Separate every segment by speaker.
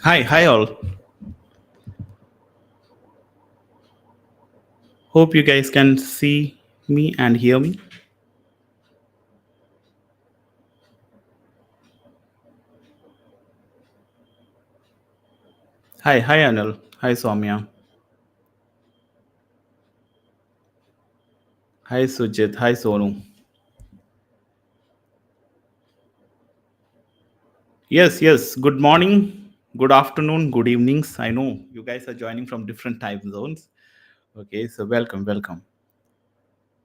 Speaker 1: Hi all. Hope you guys can see me and hear me. Hi Anil. Hi Soumya. Hi Sujit. Hi Sonu. Yes. Good morning, good afternoon, good evenings. I know you guys are joining from different time zones. Okay, so welcome.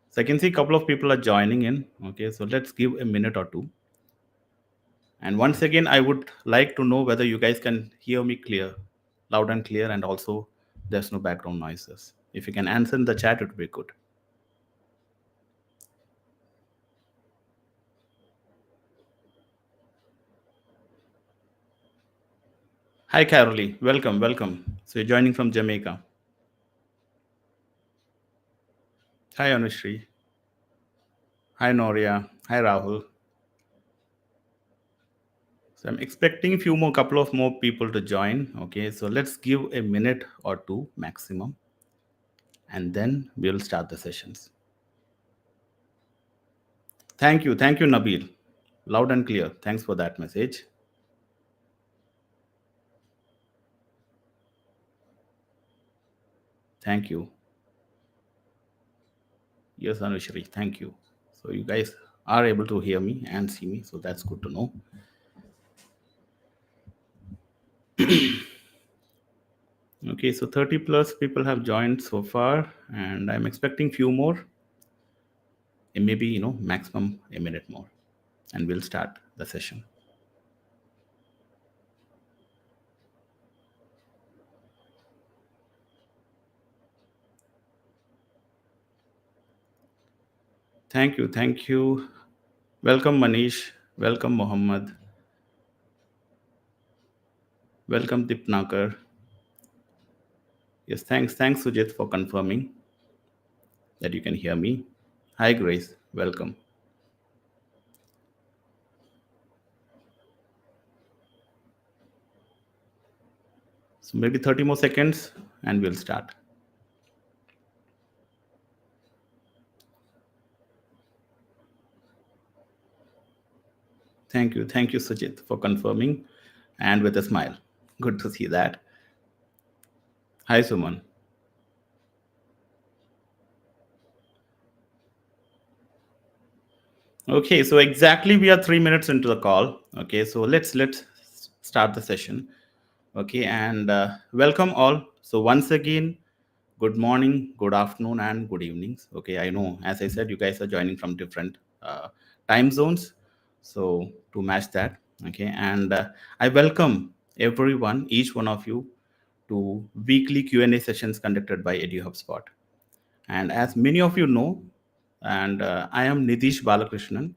Speaker 1: So I can see a couple of people are joining in. Okay, so let's give a minute or two. And once again, I would like to know whether you guys can hear me loud and clear, and also there's no background noises. If you can answer in the chat, it would be good. Hi, Carolee. Welcome. So you're joining from Jamaica. Hi, Anushri. Hi, Noria. Hi, Rahul. So I'm expecting couple of more people to join. Okay, so let's give a minute or two maximum, and then we'll start the sessions. Thank you, Nabil. Loud and clear. Thanks for that message. Thank you. Yes, Anushri. Thank you. So you guys are able to hear me and see me, so that's good to know. Okay, so 30 plus people have joined so far, and I'm expecting few more. Maybe maximum a minute more, and we'll start the session. Thank you. Welcome Manish, welcome Mohammed, welcome Dipnakar. Yes, thanks Sujit for confirming that you can hear me. Hi Grace, welcome. So maybe 30 more seconds and we'll start. Thank you Sujit for confirming and with a smile. Good to see that. Hi Suman. Okay, so exactly we are 3 minutes into the call. Okay, so let's start the session. Okay, and welcome all. So once again, good morning, good afternoon, and good evenings. Okay, I know, as I said, you guys are joining from different time zones, so to match that. Okay, and I welcome everyone, each one of you, to weekly Q&A sessions conducted by EduHubSpot. And as many of you know, and I am Nideesh Balakrishnan.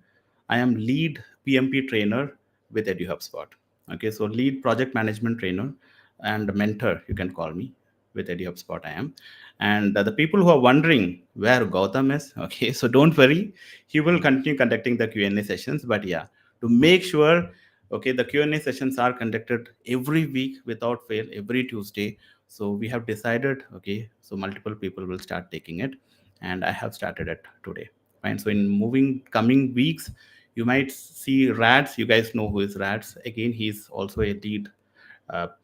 Speaker 1: I am lead PMP trainer with EduHubSpot. Okay, so lead project management trainer and mentor, you can call me with EduHubSpot. I am. And the people who are wondering where Gautam is, okay, so don't worry, he will continue conducting the Q&A sessions. But yeah, to make sure, okay, the Q&A sessions are conducted every week without fail, every Tuesday. So we have decided, okay, so multiple people will start taking it, and I have started it today. Fine. So in moving coming weeks, you might see Rads. You guys know who is Rads. Again, he's also a lead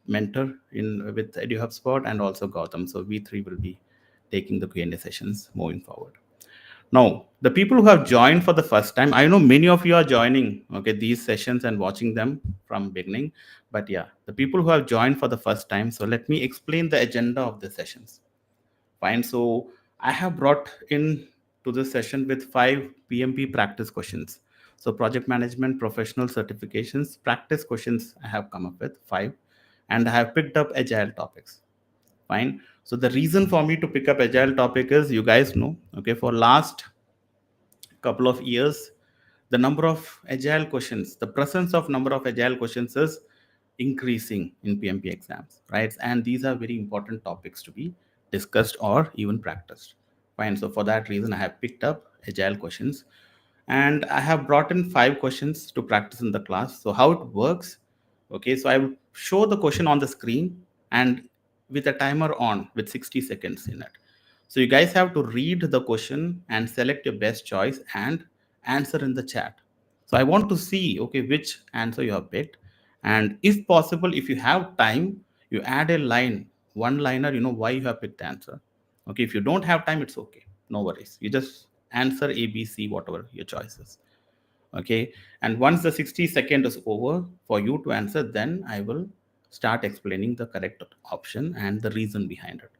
Speaker 1: mentor in with EduHubSpot, and also Gautam. So we three will be taking the Q&A sessions moving forward. Now, the people who have joined for the first time, I know many of you are joining, okay, these sessions and watching them from beginning. But yeah, the people who have joined for the first time, so let me explain the agenda of the sessions. Fine. So I have brought in to this session with 5 PMP practice questions. So project management professional certifications practice questions I have come up with 5, and I have picked up agile topics. Fine. So the reason for me to pick up agile topic is, you guys know, okay, for last couple of years, the number of agile questions, the presence of number of agile questions is increasing in PMP exams, right? And these are very important topics to be discussed or even practiced. Fine. So for that reason, I have picked up agile questions, and I have brought in 5 questions to practice in the class. So how it works? Okay, so I will show the question on the screen and with a timer on with 60 seconds in it. So you guys have to read the question and select your best choice and answer in the chat. So I want to see, okay, which answer you have picked. And if possible, if you have time, you add a line, one liner, why you have picked the answer. Okay, if you don't have time, it's okay. No worries. You just answer A, B, C, whatever your choice is. Okay, and once the 60 second is over for you to answer, then I will start explaining the correct option and the reason behind it.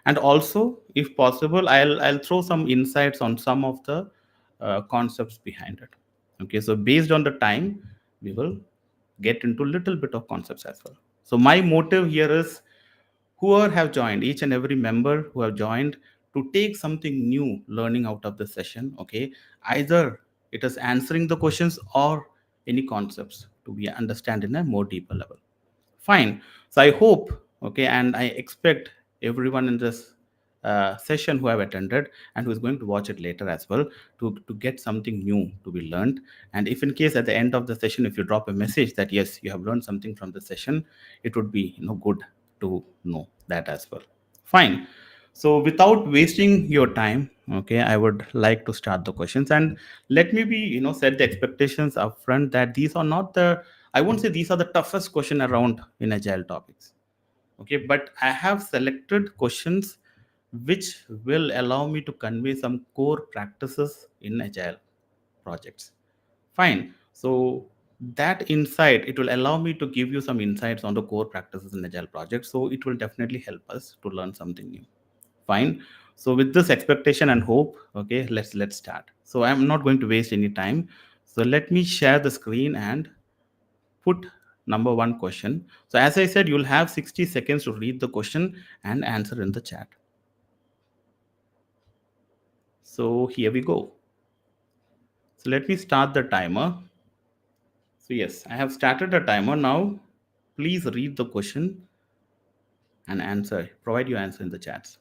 Speaker 1: And also, if possible, I'll throw some insights on some of the concepts behind it. Okay, so based on the time, we will get into little bit of concepts as well. So my motive here is whoever have joined, each and every member who have joined, to take something new learning out of the session. Okay, either it is answering the questions or any concepts to be understand in a more deeper level. Fine. So I hope, okay, and I expect everyone in this session who have attended and who is going to watch it later as well to get something new to be learned. And if in case at the end of the session, if you drop a message that yes, you have learned something from the session, it would be good to know that as well. Fine. So without wasting your time, okay, I would like to start the questions and let me be set the expectations upfront that these are not the, I won't say these are the toughest question around in agile topics. Okay, but I have selected questions which will allow me to convey some core practices in agile projects. Fine. So that insight, it will allow me to give you some insights on the core practices in agile projects. So it will definitely help us to learn something new. Fine. So with this expectation and hope, okay, let's start. So I'm not going to waste any time. So let me share the screen and put number one question. So as I said, you'll have 60 seconds to read the question and answer in the chat. So here we go. So let me start the timer. So yes, I have started the timer now. Please read the question and answer. Provide your answer in the chats.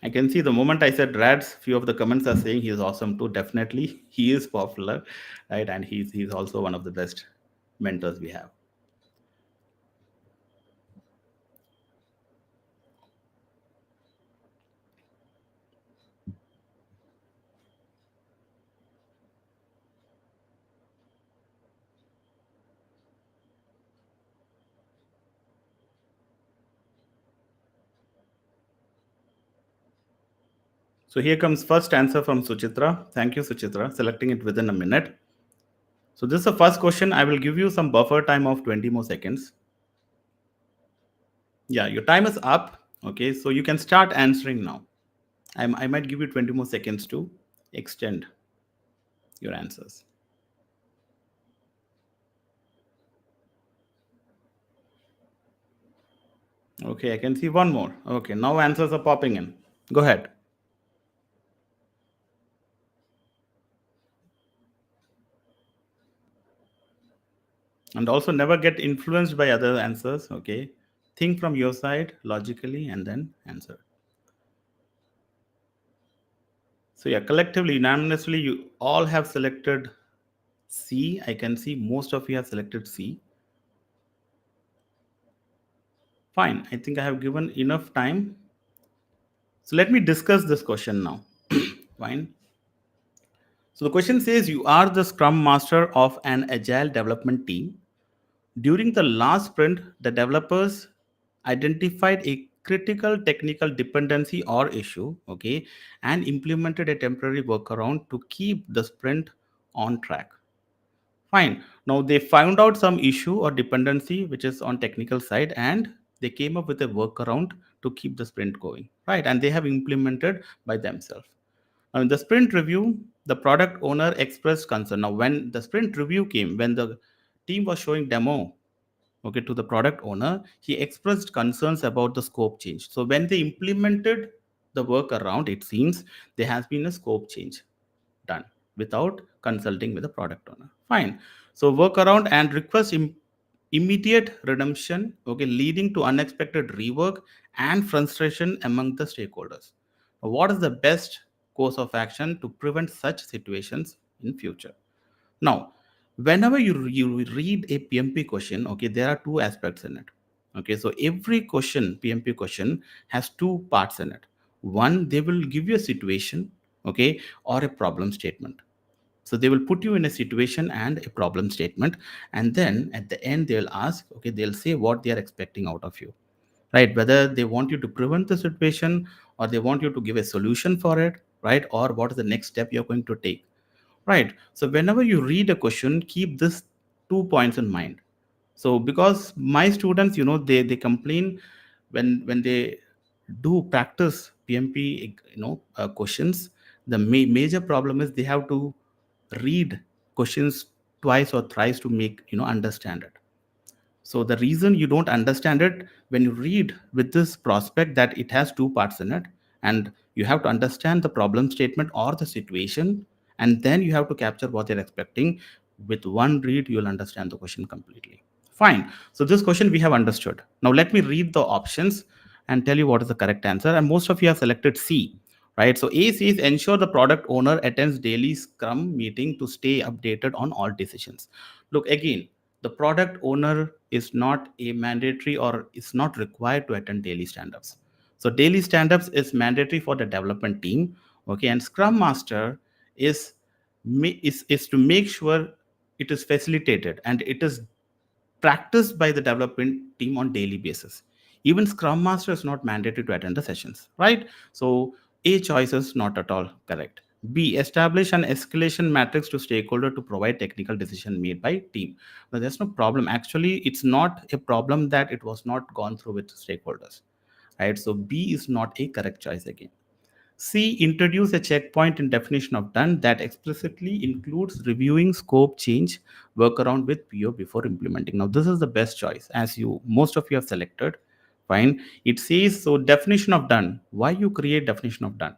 Speaker 1: I can see the moment I said Rads, few of the comments are saying he is awesome too. Definitely, he is popular, right? And he's also one of the best mentors we have. So here comes first answer from Suchitra. Thank you, Suchitra, selecting it within a minute. So this is the first question. I will give you some buffer time of 20 more seconds. Yeah, your time is up. Okay, so you can start answering now. I might give you 20 more seconds to extend your answers. Okay, I can see one more. Okay, now answers are popping in. Go ahead. And also never get influenced by other answers. Okay, think from your side logically and then answer. So yeah, collectively, unanimously, you all have selected C. I can see most of you have selected C. Fine, I think I have given enough time. So let me discuss this question now. Fine. So the question says you are the Scrum Master of an agile development team. During the last sprint, the developers identified a critical technical dependency or issue, okay, and implemented a temporary workaround to keep the sprint on track. Fine. Now they found out some issue or dependency which is on technical side and they came up with a workaround to keep the sprint going, right? And they have implemented by themselves. Now in the sprint review, the product owner expressed concern. Now when the sprint review came, when the team was showing demo, okay, to the product owner, he expressed concerns about the scope change. So when they implemented the workaround, it seems there has been a scope change done without consulting with the product owner. Fine. So workaround and request immediate redemption, okay, leading to unexpected rework and frustration among the stakeholders. What is the best course of action to prevent such situations in future? Now, whenever you read a PMP question, okay, there are two aspects in it. Okay, so every question, PMP question, has two parts in it. One, they will give you a situation, okay, or a problem statement. So they will put you in a situation and a problem statement, and then at the end they'll ask, okay, they'll say what they are expecting out of you, right? Whether they want you to prevent the situation or they want you to give a solution for it, right? Or what is the next step you're going to take, right? So whenever you read a question, keep this 2 points in mind. So because my students, they complain when they do practice PMP, questions. The major problem is they have to read questions twice or thrice to make understand it. So the reason you don't understand it, when you read with this prospect that it has two parts in it, and you have to understand the problem statement or the situation, and then you have to capture what they're expecting. With one read, you'll understand the question completely. Fine. So this question we have understood. Now let me read the options and tell you what is the correct answer. And most of you have selected C, right? So A says ensure the product owner attends daily Scrum meeting to stay updated on all decisions. Look again, the product owner is not a mandatory or is not required to attend daily stand-ups. So daily stand-ups is mandatory for the development team, okay, and Scrum Master is is to make sure it is facilitated and it is practiced by the development team on daily basis. Even Scrum Master is not mandated to attend the sessions, right? So A choice is not at all correct. B, establish an escalation matrix to stakeholder to provide technical decision made by team. Now there's no problem. Actually, it's not a problem that it was not gone through with stakeholders, right? So B is not a correct choice again. C, introduce a checkpoint in definition of done that explicitly includes reviewing scope change workaround with PO before implementing. Now, this is the best choice as most of you have selected. Fine. It says so definition of done. Why you create definition of done?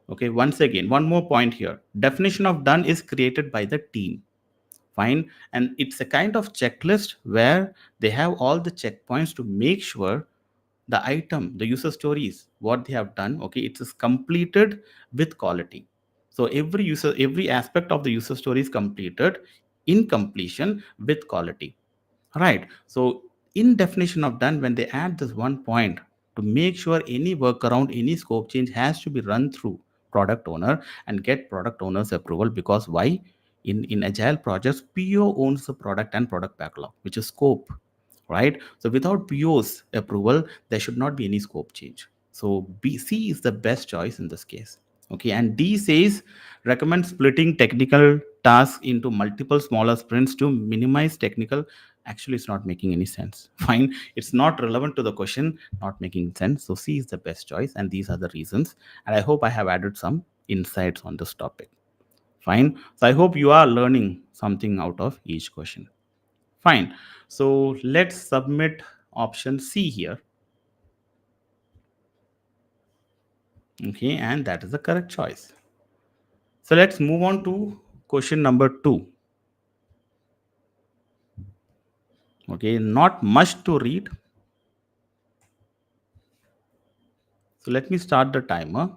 Speaker 1: Okay, once again, one more point here. Definition of done is created by the team. Fine. And it's a kind of checklist where they have all the checkpoints to make sure the item, the user stories, what they have done, okay, it is completed with quality. So every aspect of the user story is completed in completion with quality, right? So in definition of done, when they add this one point to make sure any workaround, any scope change has to be run through product owner and get product owner's approval. Because why? In agile projects, PO owns the product and product backlog, which is scope, right? So without PO's approval, there should not be any scope change. So BC is the best choice in this case. Okay, and D says recommend splitting technical tasks into multiple smaller sprints to minimize technical. Actually, it's not making any sense. Fine, it's not relevant to the question, not making sense. So C is the best choice, and these are the reasons. And I hope I have added some insights on this topic. Fine. So I hope you are learning something out of each question. Fine. So let's submit option C here. Okay, and that is the correct choice. So let's move on to question number 2. Okay, not much to read. So let me start the timer.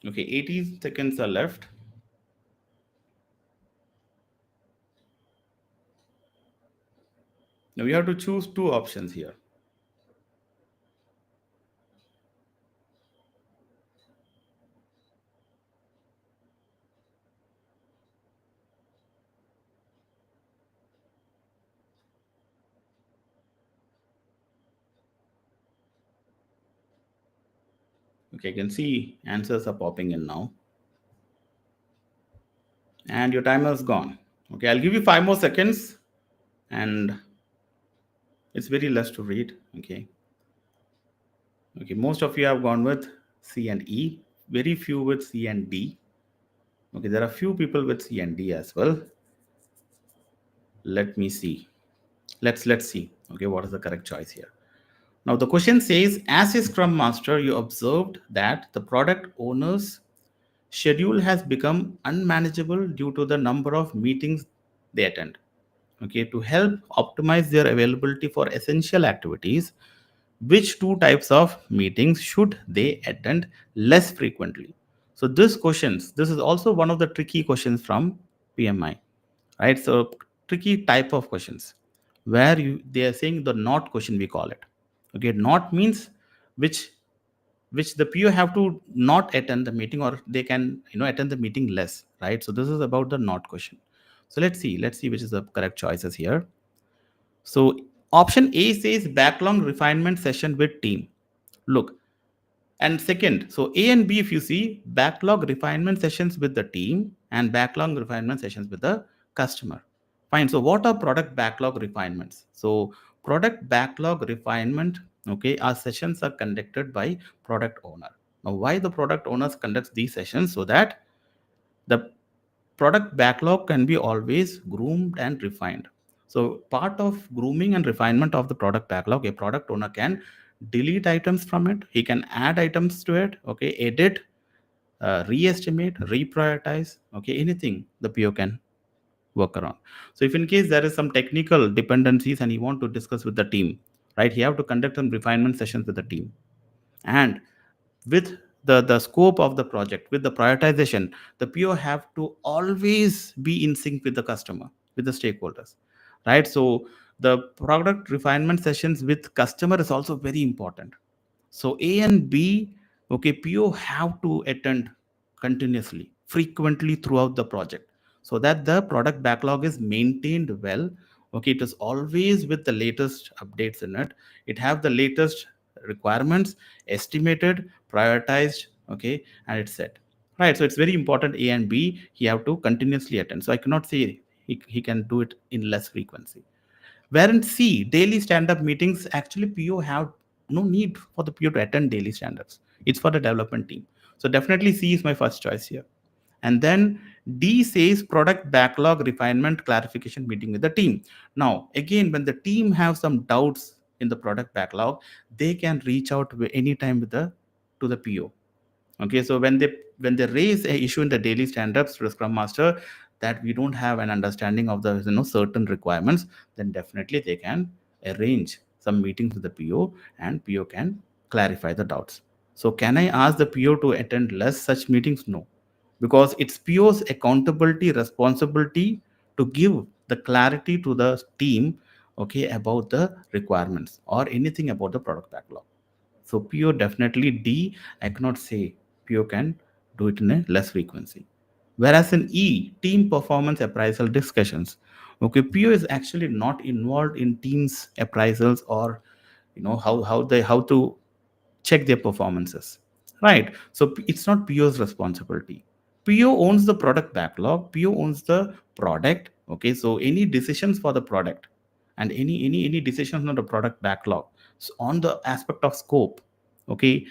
Speaker 1: Okay, 18 seconds are left. Now we have to choose two options here. Okay, I can see answers are popping in now. And your timer is gone. Okay, I'll give you 5 more seconds, and it's very less to read. Okay. Okay, most of you have gone with C and E, very few with C and D. Okay, there are few people with C and D as well. Let me see. Let's see. Okay, what is the correct choice here? Now the question says, as a Scrum Master, you observed that the product owner's schedule has become unmanageable due to the number of meetings they attend. Okay, to help optimize their availability for essential activities, which two types of meetings should they attend less frequently? So this is also one of the tricky questions from PMI, right? So tricky type of questions where they are saying the not question, we call it. Okay, not means which the PO have to not attend the meeting, or they can attend the meeting less, right? So this is about the not question. So let's see which is the correct choices here. So option A says backlog refinement session with team. Look, and second, so A and B, if you see, backlog refinement sessions with the team and backlog refinement sessions with the customer. Fine. So what are product backlog refinements? So product backlog refinement, okay, our sessions are conducted by product owner. Now, why the product owners conducts these sessions? So that the product backlog can be always groomed and refined. So part of grooming and refinement of the product backlog, a product owner can delete items from it, he can add items to it, okay, edit, re-estimate, reprioritize, okay, anything the PO can work around. So if in case there is some technical dependencies and you want to discuss with the team, right, you have to conduct some refinement sessions with the team. And with the scope of the project, with the prioritization, the PO have to always be in sync with the customer, with the stakeholders, right? So the product refinement sessions with customer is also very important. So A and B, okay, PO have to attend continuously, frequently throughout the project, so that the product backlog is maintained well. Okay, it is always with the latest updates in it. It have the latest requirements, estimated, prioritized, okay, and it's set. Right. So it's very important A and B, he have to continuously attend. So I cannot say he can do it in less frequency. Wherein C, daily stand-up meetings, actually PO have no need for the PO to attend daily stand-ups. It's for the development team. So definitely C is my first choice here. And then D says product backlog refinement clarification meeting with the team. Now, again, when the team have some doubts in the product backlog, they can reach out anytime with the to the PO. Okay, so when they raise a issue in the daily stand-ups to the Scrum Master that we don't have an understanding of the certain requirements, then definitely they can arrange some meetings with the PO, and PO can clarify the doubts. So can I ask the PO to attend less such meetings? No, because it's PO's accountability responsibility to give the clarity to the team, okay, about the requirements or anything about the product backlog. So PO definitely D, I cannot say PO can do it in a less frequency. Whereas in E, team performance appraisal discussions, okay, PO is actually not involved in teams appraisals, or how to check their performances, right? So it's not PO's responsibility. PO owns the product backlog, PO owns the product, okay? So any decisions for the product and any decisions on the product backlog, so on the aspect of scope, okay,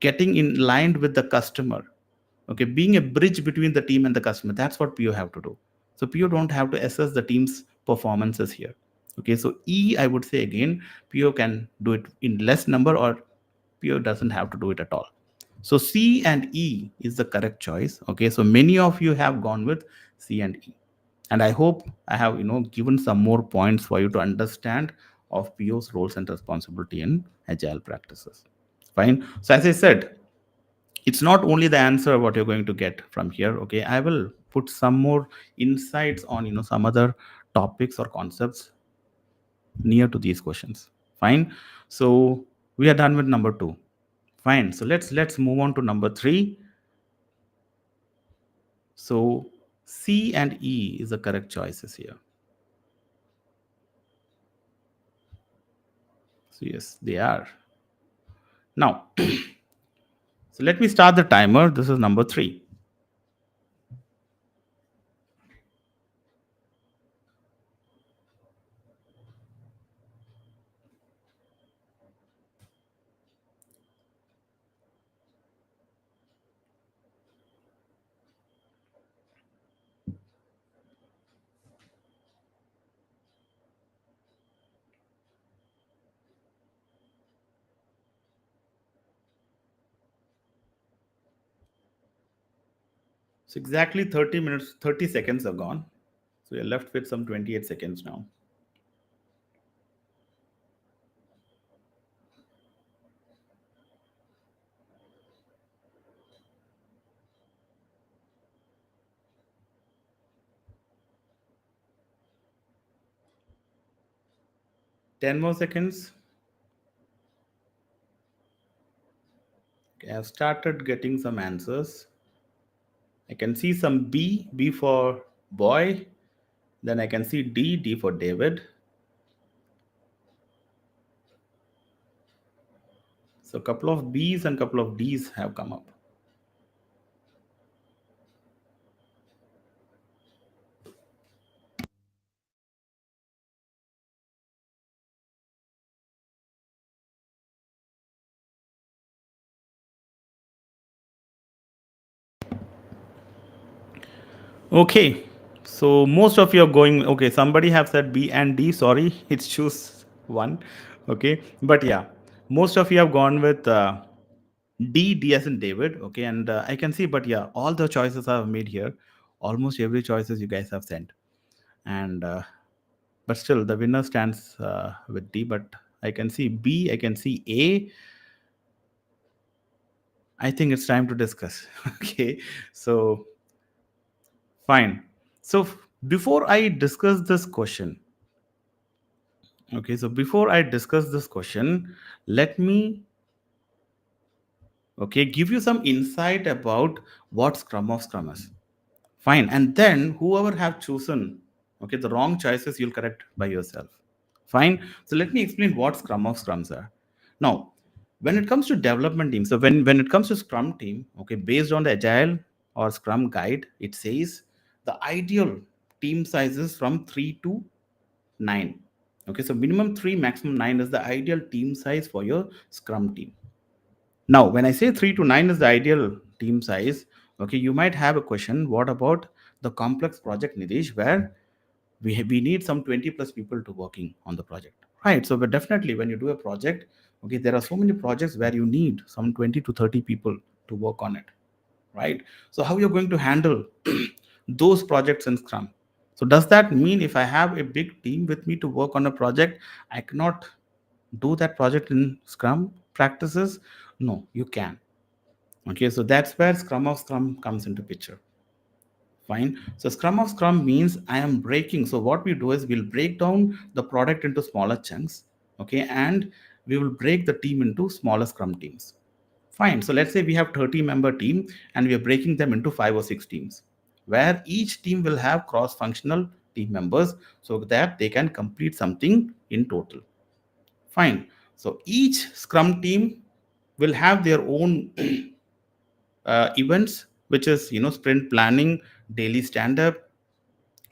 Speaker 1: getting in line with the customer, okay, being a bridge between the team and the customer, that's what PO have to do. So PO don't have to assess the team's performances here. Okay, so E, I would say again, PO can do it in less number, or PO doesn't have to do it at all. So C and E is the correct choice. Okay, so many of you have gone with C and E, and I hope I have given some more points for you to understand of PO's roles and responsibility in agile practices. Fine. So as I said, it's not only the answer what you're going to get from here. Okay, I will put some more insights on some other topics or concepts near to these questions. Fine. So we are done with number 2. Fine. So let's move on to number 3. So C and E is the correct choices here. So yes, they are. Now, So let me start the timer. This is number 3. So exactly 30 minutes, 30 seconds are gone. So you're left with some 28 seconds now. 10 more seconds. Okay, I've started getting some answers. I can see some B for boy. Then I can see D for David. So a couple of B's and couple of D's have come up. Okay, so most of you are going. Okay, somebody have said B and D. Sorry, it's choose one. Okay, but yeah, most of you have gone with D as in David. Okay, and I can see, but yeah, all the choices I've made here, almost every choices you guys have sent, and but still the winner stands with D. But I can see B, I can see A. I think it's time to discuss. Okay, so fine. So before I discuss this question, okay, so before I discuss this question, let me okay give you some insight about what Scrum of Scrum is. Fine, and then whoever have chosen okay the wrong choices, you'll correct by yourself. Fine. So let me explain what Scrum of Scrums are. Now, when it comes to development team, so when it comes to Scrum team, okay, based on the Agile or Scrum guide, it says the ideal team sizes from 3 to 9. Okay, so minimum 3, maximum 9 is the ideal team size for your Scrum team. Now, when I say 3 to 9 is the ideal team size, okay, you might have a question. What about the complex project, Nideesh, where we need some 20 plus people to working on the project, right? So, but definitely when you do a project, okay, there are so many projects where you need some 20 to 30 people to work on it, right? So, how you're going to handle those projects in Scrum? So, does that mean if I have a big team with me to work on a project, I cannot do that project in Scrum practices? No, you can. Okay, so that's where Scrum of Scrum comes into picture. Fine. So Scrum of Scrum means I am breaking. So what we do is we'll break down the product into smaller chunks. Okay, and we will break the team into smaller Scrum teams. Fine. So let's say we have 30-member team and we are breaking them into 5 or 6 teams, where each team will have cross-functional team members so that they can complete something in total. Fine. So each Scrum team will have their own events, which is sprint planning, daily stand-up,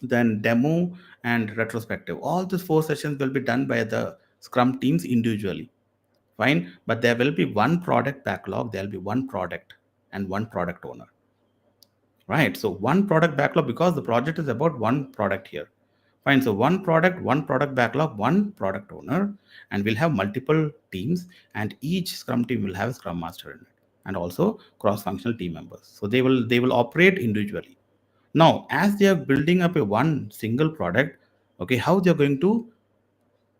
Speaker 1: then demo and retrospective. All these 4 sessions will be done by the Scrum teams individually. Fine, but there will be one product backlog. There will be one product and one product owner. Right. So one product backlog because the project is about one product here. Fine. So one product backlog, one product owner, and we'll have multiple teams, and each Scrum team will have a Scrum Master in it, and also cross-functional team members. So they will operate individually. Now, as they are building up a one single product, okay, how they are going to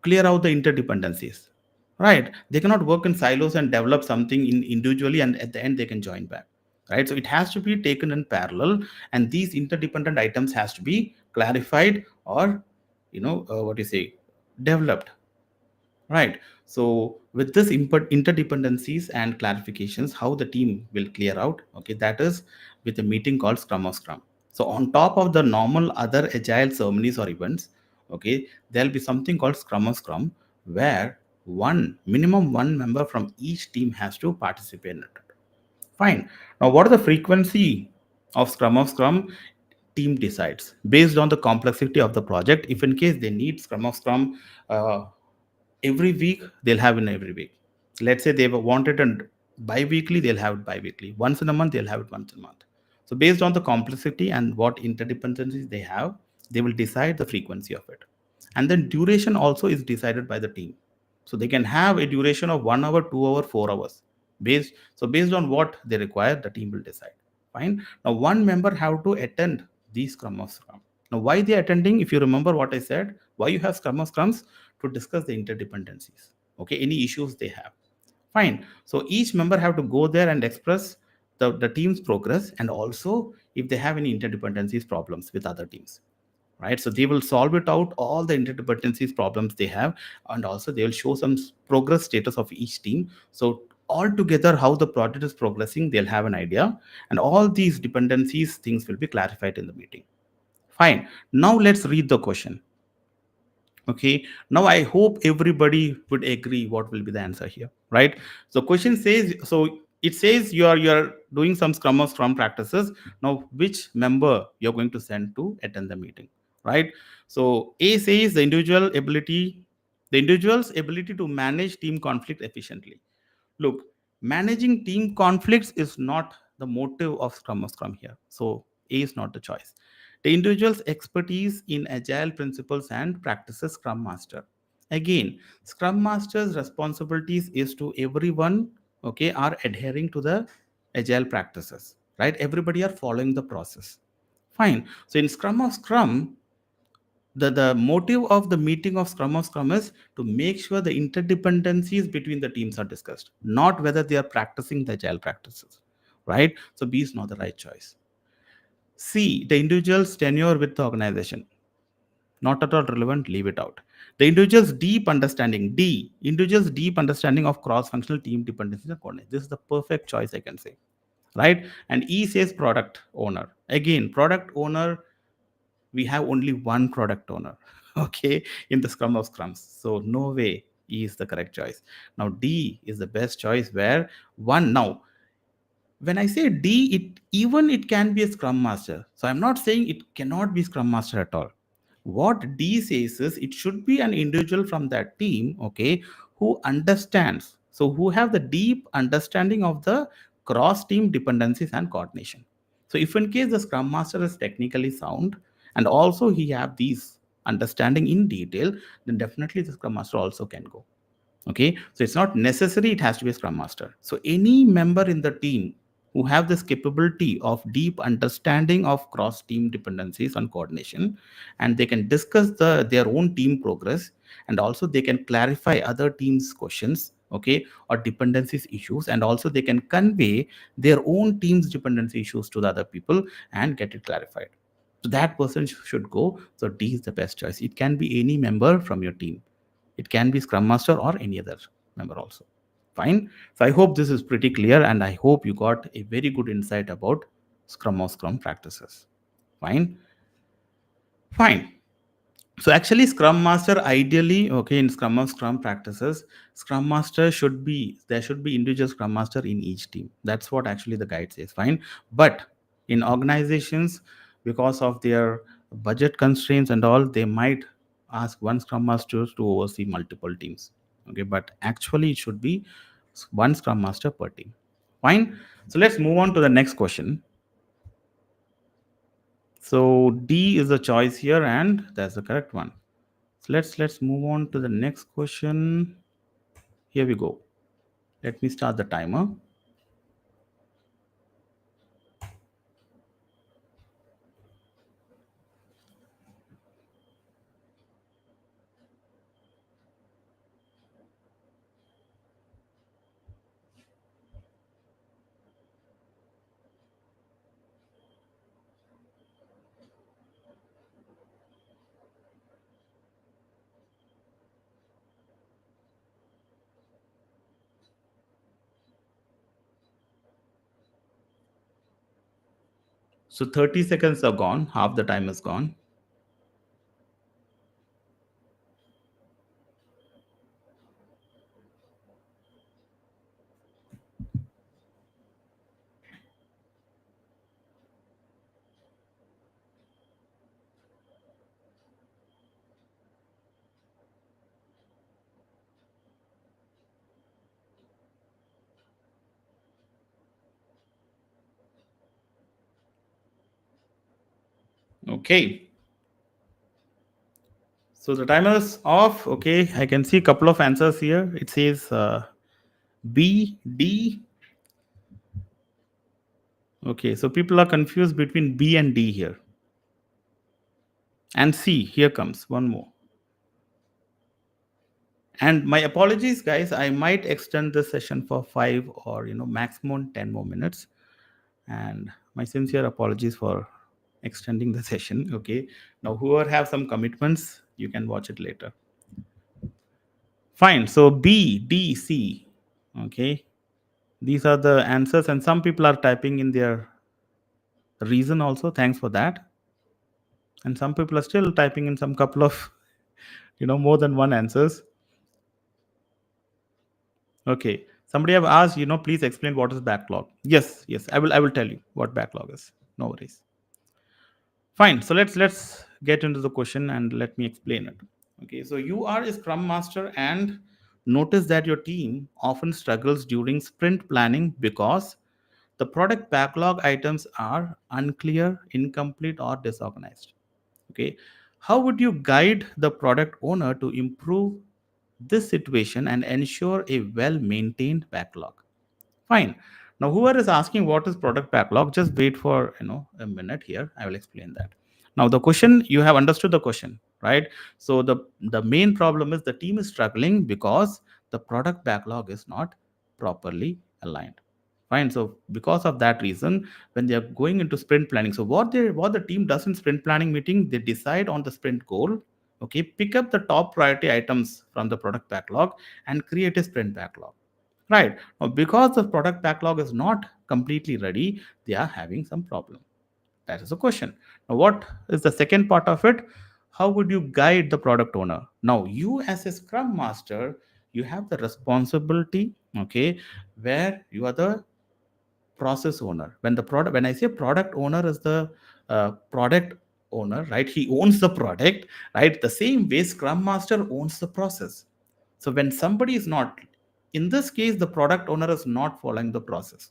Speaker 1: clear out the interdependencies, right? They cannot work in silos and develop something in individually, and at the end they can join back, right? So it has to be taken in parallel, and these interdependent items has to be clarified or what you say developed, right? So with this input interdependencies and clarifications, how the team will clear out, okay, that is with a meeting called Scrum of Scrum. So on top of the normal other agile ceremonies or events, okay, there'll be something called Scrum of Scrum, where one minimum one member from each team has to participate in it. Fine. Now, what are the frequency of Scrum? Team decides based on the complexity of the project. If in case they need Scrum uh, every week, they'll have in every week. Let's say they wanted it bi-weekly, they'll have it bi-weekly. Once in a month, they'll have it once a month. So based on the complexity and what interdependencies they have, they will decide the frequency of it. And then duration also is decided by the team. So they can have a duration of 1 hour, 2 hour, 4 hours. Based on what they require, the team will decide. Fine. Now one member have to attend the Scrum. Now why they attending? If you remember what I said, why you have Scrums to discuss the interdependencies. Okay, any issues they have. Fine. So each member have to go there and express the team's progress, and also if they have any interdependencies problems with other teams, right? So they will solve it out all the interdependencies problems they have, and also they will show some progress status of each team. So all together how the project is progressing, they'll have an idea, and all these dependencies things will be clarified in the meeting. Fine. Now let's read the question. Okay, now I hope everybody would agree what will be the answer here, right? So question says, so it says you are doing some scrum practices. Now which member you're going to send to attend the meeting, right? So A says the individual's ability to manage team conflict efficiently. Look, managing team conflicts is not the motive of Scrum here. So A is not the choice. The individual's expertise in agile principles and practices Scrum Master. Again, Scrum Master's responsibilities is to everyone, okay, are adhering to the agile practices, right? Everybody are following the process. Fine. So in Scrum, the motive of the meeting of Scrum is to make sure the interdependencies between the teams are discussed, not whether they are practicing the agile practices, right? So B is not the right choice. C, the individual's tenure with the organization, not at all relevant, leave it out. The individual's deep understanding of cross-functional team dependencies and coordination. This is the perfect choice, I can say, right? And E says product owner. Again, product owner, we have only one product owner, okay, in the scrum of scrums. So no way E is the correct choice. Now D is the best choice, where one. Now when I say D, it can be a scrum master. So I'm not saying it cannot be scrum master at all. What D says is it should be an individual from that team, okay, who understands, so who have the deep understanding of the cross team dependencies and coordination. So if in case the scrum master is technically sound and also he have these understanding in detail, then definitely the scrum master also can go. Okay, so it's not necessary it has to be a scrum master. So any member in the team who have this capability of deep understanding of cross team dependencies and coordination, and they can discuss their own team progress, and also they can clarify other teams questions, okay, or dependencies issues, and also they can convey their own team's dependency issues to the other people and get it clarified. So that person should go. So D is the best choice. It can be any member from your team. It can be Scrum Master or any other member also. Fine. So I hope this is pretty clear, and I hope you got a very good insight about Scrum or Scrum practices. Fine. Fine. So actually, Scrum Master ideally, okay, in Scrum or Scrum practices, Scrum Master should be, there should be individual Scrum Master in each team. That's what actually the guide says. Fine. But in organizations, because of their budget constraints and all, they might ask one Scrum Master to oversee multiple teams. Okay, but actually it should be one Scrum Master per team. Fine. So let's move on to the next question. So D is the choice here, and that's the correct one. So let's move on to the next question. Here we go. Let me start the timer. So 30 seconds are gone. Half the time is gone. Okay, so the timer is off. Okay, I can see a couple of answers here. It says B, D. Okay, so people are confused between B and D here. And C, here comes one more. And my apologies, guys. I might extend this session for 5 or maximum 10 more minutes. And my sincere apologies for extending the session. Okay. Now, whoever have some commitments, you can watch it later. Fine. So B, D, C. Okay. These are the answers, and some people are typing in their reason also. Thanks for that. And some people are still typing in some couple of more than one answers. Okay. Somebody have asked, please explain what is backlog. Yes, yes, I will tell you what backlog is. No worries. Fine. So let's get into the question and let me explain it. Okay. So you are a Scrum Master and notice that your team often struggles during sprint planning because the product backlog items are unclear, incomplete, or disorganized. Okay. How would you guide the product owner to improve this situation and ensure a well maintained backlog? Fine. Now, whoever is asking what is product backlog, just wait for a minute here. I will explain that. Now, the question, you have understood the question, right? So the main problem is the team is struggling because the product backlog is not properly aligned. Fine. So because of that reason, when they are going into sprint planning, so what the team does in sprint planning meeting, they decide on the sprint goal. Okay, pick up the top priority items from the product backlog and create a sprint backlog. Right. Now, because the product backlog is not completely ready, they are having some problem. That is the question. Now, what is the second part of it? How would you guide the product owner? Now, you as a Scrum Master, you have the responsibility, okay, where you are the process owner. When I say product owner is the product owner, right? He owns the product, right? The same way Scrum Master owns the process. So when somebody is not, in this case, the product owner is not following the process.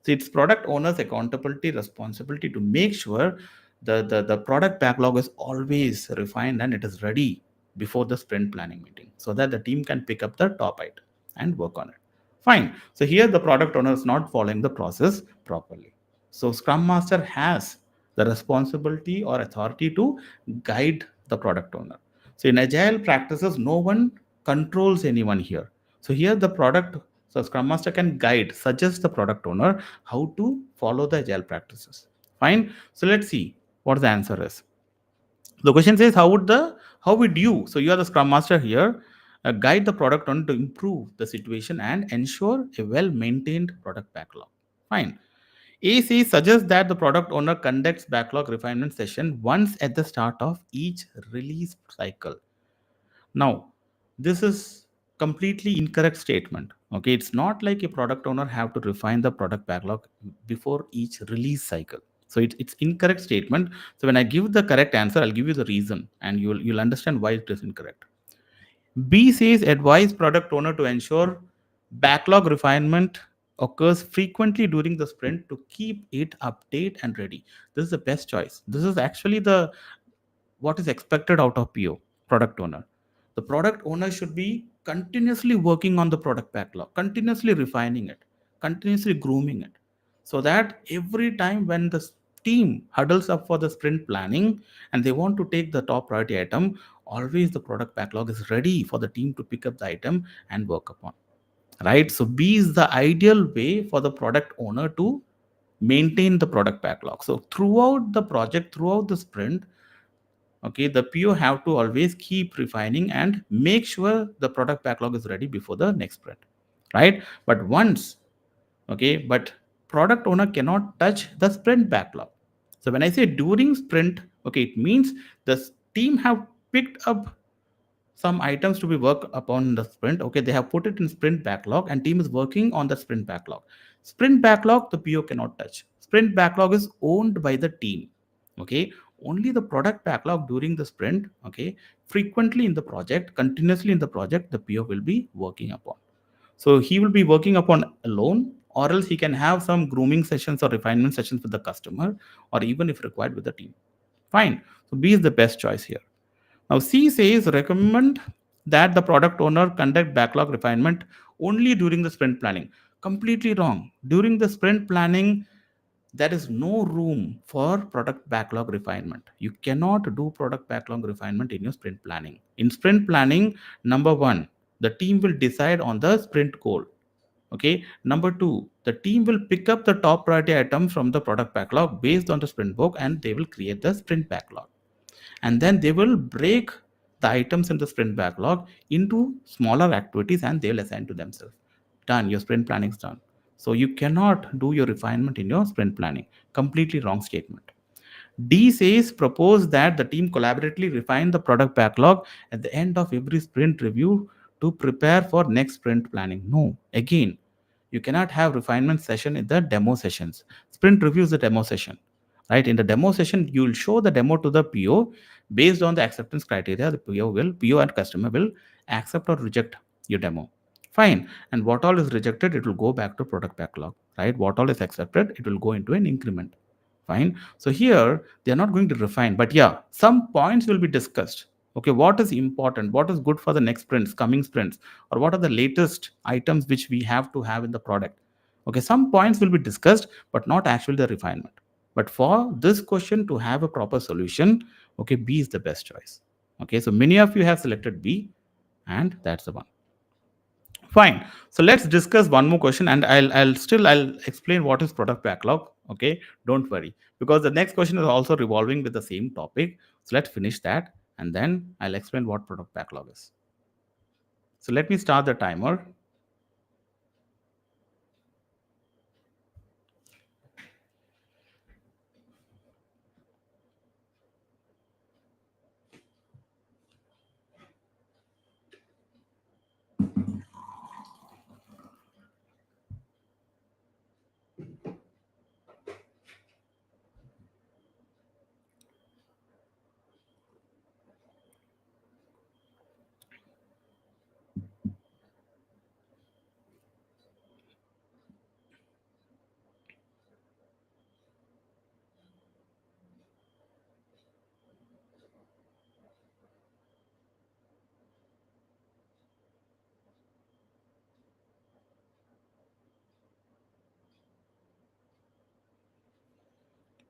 Speaker 1: So it's product owner's accountability, responsibility to make sure the product backlog is always refined and it is ready before the sprint planning meeting so that the team can pick up the top item and work on it. Fine. So here the product owner is not following the process properly. So Scrum Master has the responsibility or authority to guide the product owner. So in agile practices, no one controls anyone here. So here the product, so Scrum Master can guide, suggest the product owner how to follow the agile practices. Fine. So let's see what the answer is. The question says, how would you? So you are the Scrum Master here. Guide the product owner to improve the situation and ensure a well-maintained product backlog. Fine. AC suggests that the product owner conducts backlog refinement session once at the start of each release cycle. Now, this is completely incorrect statement. Okay, it's not like a product owner have to refine the product backlog before each release cycle. So it's incorrect statement. So when I give the correct answer, I'll give you the reason, and you'll understand why it is incorrect. B says advise product owner to ensure backlog refinement occurs frequently during the sprint to keep it update and ready. This is the best choice. This is actually the what is expected out of PO, product owner. The product owner should be continuously working on the product backlog, continuously refining it, continuously grooming it, so that every time when the team huddles up for the sprint planning and they want to take the top priority item, always the product backlog is ready for the team to pick up the item and work upon. Right. So B is the ideal way for the product owner to maintain the product backlog. So throughout the project, throughout the sprint, okay, the PO have to always keep refining and make sure the product backlog is ready before the next sprint, right? But once, okay, but product owner cannot touch the sprint backlog. So when I say during sprint, okay, it means the team have picked up some items to be worked upon in the sprint. Okay, they have put it in sprint backlog and team is working on the sprint backlog. Sprint backlog, the PO cannot touch. Sprint backlog is owned by the team. Okay, only the product backlog during the sprint, okay, frequently in the project, continuously in the project, the PO will be working upon. So he will be working upon alone, or else he can have some grooming sessions or refinement sessions with the customer, or even if required with the team. Fine. So B is the best choice here. Now C says recommend that the product owner conduct backlog refinement only during the sprint planning. Completely wrong. During the sprint planning, there is no room for product backlog refinement. You cannot do product backlog refinement in your sprint planning. In sprint planning, number one, the team will decide on the sprint goal. Okay. Number two, the team will pick up the top priority items from the product backlog based on the sprint book and they will create the sprint backlog. And then they will break the items in the sprint backlog into smaller activities and they will assign to themselves. Done. Your sprint planning is done. So you cannot do your refinement in your sprint planning. Completely wrong statement. D says propose that the team collaboratively refine the product backlog at the end of every sprint review to prepare for next sprint planning. No, again, you cannot have refinement session in the demo sessions. Sprint review is the demo session, right? In the demo session, you will show the demo to the PO based on the acceptance criteria. The PO and customer will accept or reject your demo. Fine. And what all is rejected, it will go back to product backlog, right? What all is accepted, it will go into an increment. Fine. So here they are not going to refine, but yeah, some points will be discussed. Okay, what is important, what is good for the next sprints, coming sprints, or what are the latest items which we have to have in the product. Okay, some points will be discussed, but not actually the refinement. But for this question to have a proper solution, okay, B is the best choice. Okay, so many of you have selected B, and that's the one. Fine. So let's discuss one more question, and I'll explain what is product backlog. Okay, don't worry, because the next question is also revolving with the same topic. So let's finish that, and then I'll explain what product backlog is. So let me start the timer.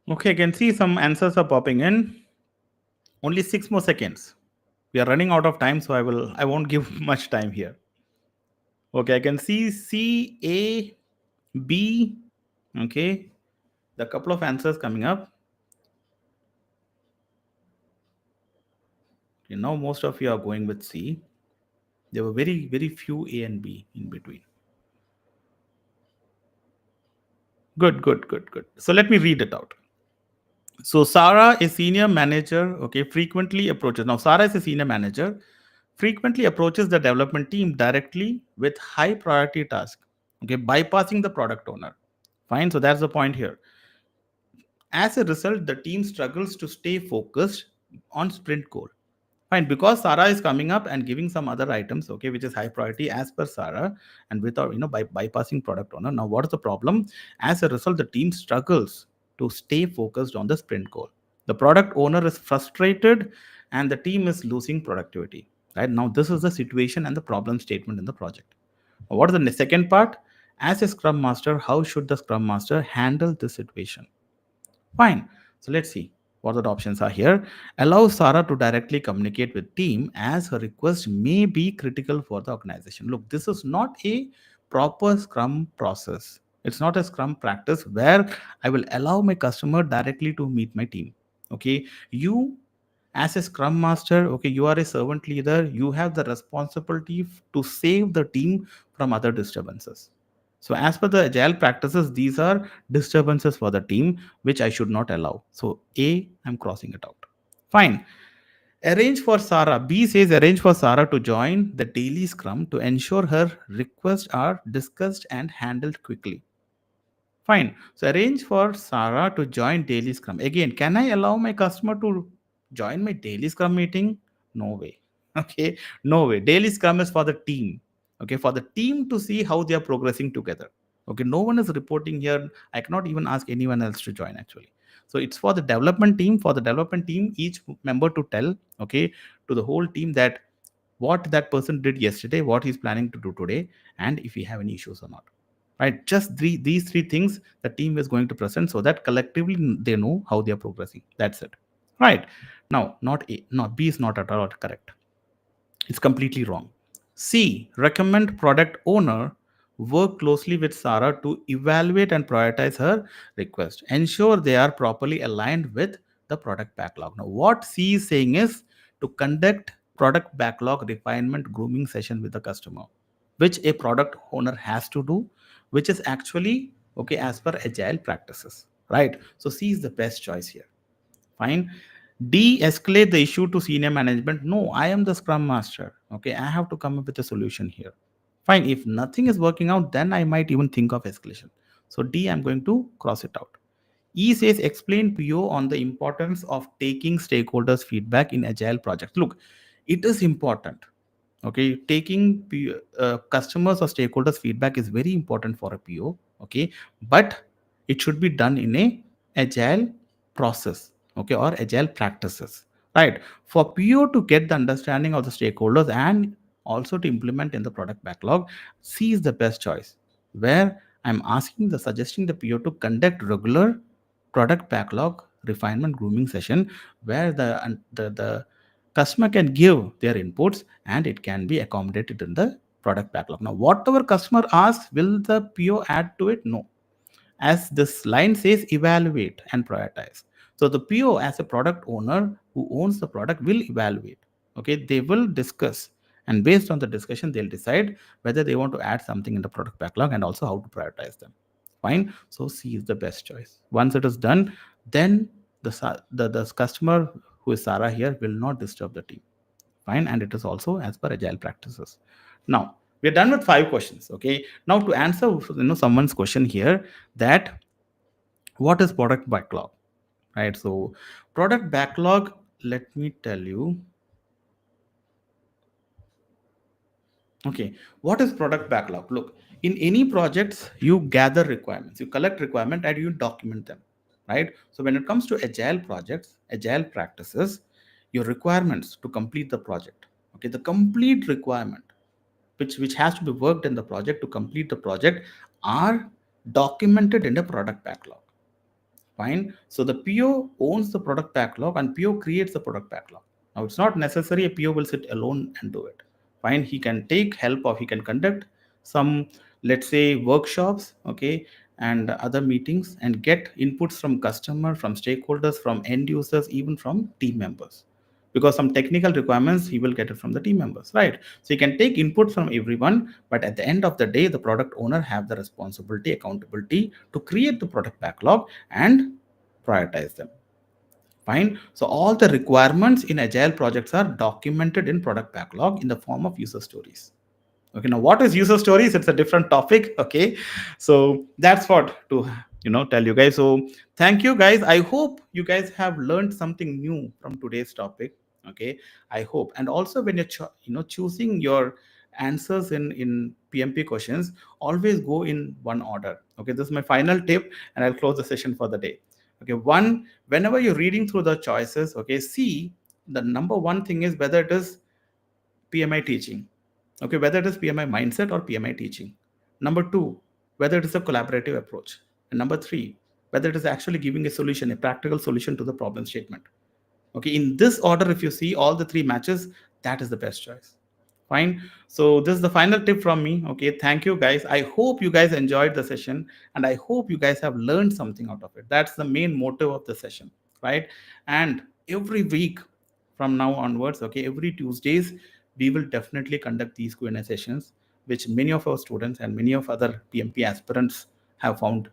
Speaker 1: Okay, I can see some answers are popping in. Only 6 more seconds. We are running out of time, so I won't give much time here. Okay, I can see C, A, B. Okay, the couple of answers coming up. Okay, now most of you are going with C. There were very few A and B in between. Good. So let me read it out. So Sarah, a senior manager, okay, frequently approaches. Now Sarah is a senior manager, frequently approaches the development team directly with high priority task, okay, bypassing the product owner. Fine. So that's the point here. As a result, the team struggles to stay focused on sprint goal. Fine, because Sarah is coming up and giving some other items, okay, which is high priority as per Sarah, and without by bypassing product owner. Now, what is the problem? As a result, the team struggles to stay focused on the sprint goal. The product owner is frustrated, and the team is losing productivity. Right now, this is the situation and the problem statement in the project. What is the second part? As a Scrum Master, how should the Scrum Master handle this situation? Fine. So let's see what the options are here. Allow Sarah to directly communicate with team as her request may be critical for the organization. Look, this is not a proper Scrum process. It's not a Scrum practice where I will allow my customer directly to meet my team. Okay. You as a Scrum Master, okay, you are a servant leader. You have the responsibility to save the team from other disturbances. So as per the agile practices, these are disturbances for the team, which I should not allow. So A, I'm crossing it out. Fine. Arrange for Sarah. B says arrange for Sarah to join the daily scrum to ensure her requests are discussed and handled quickly. Fine. So arrange for Sarah to join daily scrum. Again, can I allow my customer to join my daily scrum meeting? No way. Okay. No way. Daily scrum is for the team. Okay. For the team to see how they are progressing together. Okay. No one is reporting here. I cannot even ask anyone else to join actually. So it's for the development team. For the development team, each member to tell, okay, to the whole team that what that person did yesterday, what he's planning to do today, and if he have any issues or not. Right? Just these three things the team is going to present so that collectively they know how they are progressing. That's it. Right? Now, not A, not B is not at all correct. It's completely wrong. C, recommend product owner work closely with Sarah to evaluate and prioritize her request. Ensure they are properly aligned with the product backlog. Now, what C is saying is to conduct product backlog refinement grooming session with the customer, which a product owner has to do, which is actually okay as per agile practices. Right? So C is the best choice here. Fine. De-escalate the issue to senior management. No, I am the Scrum Master. Okay, I have to come up with a solution here. Fine. If nothing is working out, then I might even think of escalation. So D, I'm going to cross it out. E says explain PO on the importance of taking stakeholders' feedback in agile projects. Look, it is important. Okay, taking customers or stakeholders' feedback is very important for a PO. Okay, but it should be done in a agile process. Okay, or agile practices. Right. For PO to get the understanding of the stakeholders and also to implement in the product backlog, C is the best choice. Where I'm asking the suggesting the PO to conduct regular product backlog refinement grooming session where the customer can give their inputs and it can be accommodated in the product backlog. Now, whatever customer asks, will the PO add to it? No. As this line says, evaluate and prioritize. So the PO as a product owner who owns the product will evaluate. Okay, they will discuss, and based on the discussion, they'll decide whether they want to add something in the product backlog and also how to prioritize them. Fine. So C is the best choice. Once it is done, then the customer who is Sarah here will not disturb the team. Fine, and it is also as per agile practices. Now we're done with 5 questions. Okay, now to answer someone's question here, that what is product backlog, right? So product backlog, let me tell you. Okay, what is product backlog? Look, in any projects, you gather requirements, you collect requirement, and you document them, right? So when it comes to agile projects, agile practices, your requirements to complete the project, okay, the complete requirement which has to be worked in the project to complete the project are documented in a product backlog. Fine. So the PO owns the product backlog and PO creates the product backlog. Now it's not necessary a PO will sit alone and do it. Fine. He can take help or he can conduct some, let's say, workshops, okay, and other meetings and get inputs from customer, from stakeholders, from end users, even from team members. Because some technical requirements he will get it from the team members, right? So he can take input from everyone, but at the end of the day, the product owner have the responsibility, accountability to create the product backlog and prioritize them. Fine. So all the requirements in agile projects are documented in product backlog in the form of user stories. Okay, now what is user stories? It's a different topic. Okay, so that's what to tell you guys. So thank you guys. I hope you guys have learned something new from today's topic. Okay, I hope. And also when you're choosing your answers in PMP questions, always go in one order. Okay, this is my final tip, and I'll close the session for the day. Okay, one, whenever you're reading through the choices, okay, see the number one thing is whether it is PMI teaching. Okay, whether it is PMI mindset or PMI teaching. Number two, whether it is a collaborative approach. And number three, whether it is actually giving a solution, a practical solution to the problem statement. Okay, in this order, if you see all the three matches, that is the best choice. Fine. So this is the final tip from me. Okay, thank you guys. I hope you guys enjoyed the session and I hope you guys have learned something out of it. That's the main motive of the session, right? And every week from now onwards, okay, every Tuesdays, we will definitely conduct these Q&A sessions, which many of our students and many of other PMP aspirants have found,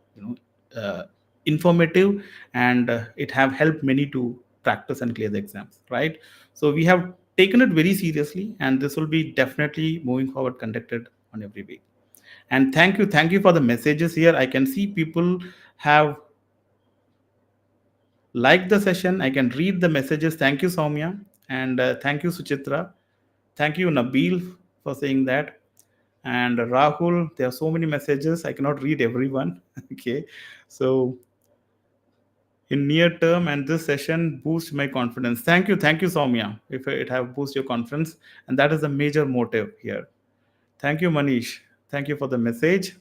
Speaker 1: informative, and it have helped many to practice and clear the exams, right? So we have taken it very seriously, and this will be definitely moving forward conducted on every week. And thank you for the messages here. I can see people have liked the session. I can read the messages. Thank you, Soumya, and thank you, Suchitra. Thank you, Nabil, for saying that. And Rahul, there are so many messages. I cannot read everyone. Okay, so in near term, and this session boost my confidence. Thank you, Soumya, if it have boost your confidence, and that is the major motive here. Thank you, Manish. Thank you for the message.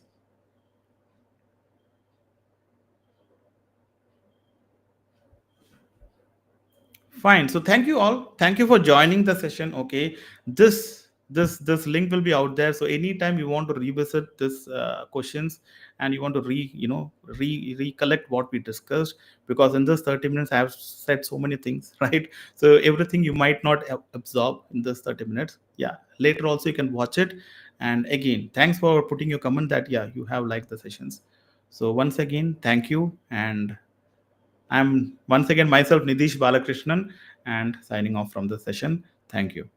Speaker 1: Fine. So thank you all. Thank you for joining the session. Okay, this link will be out there. So anytime you want to revisit this questions, and you want to recollect what we discussed, because in this 30 minutes I have said so many things, right? So everything you might not absorb in this 30 minutes. Yeah. Later also you can watch it. And again, thanks for putting your comment that yeah you have liked the sessions. So once again, thank you. And I'm once again myself, Nideesh Balakrishnan, and signing off from the session. Thank you.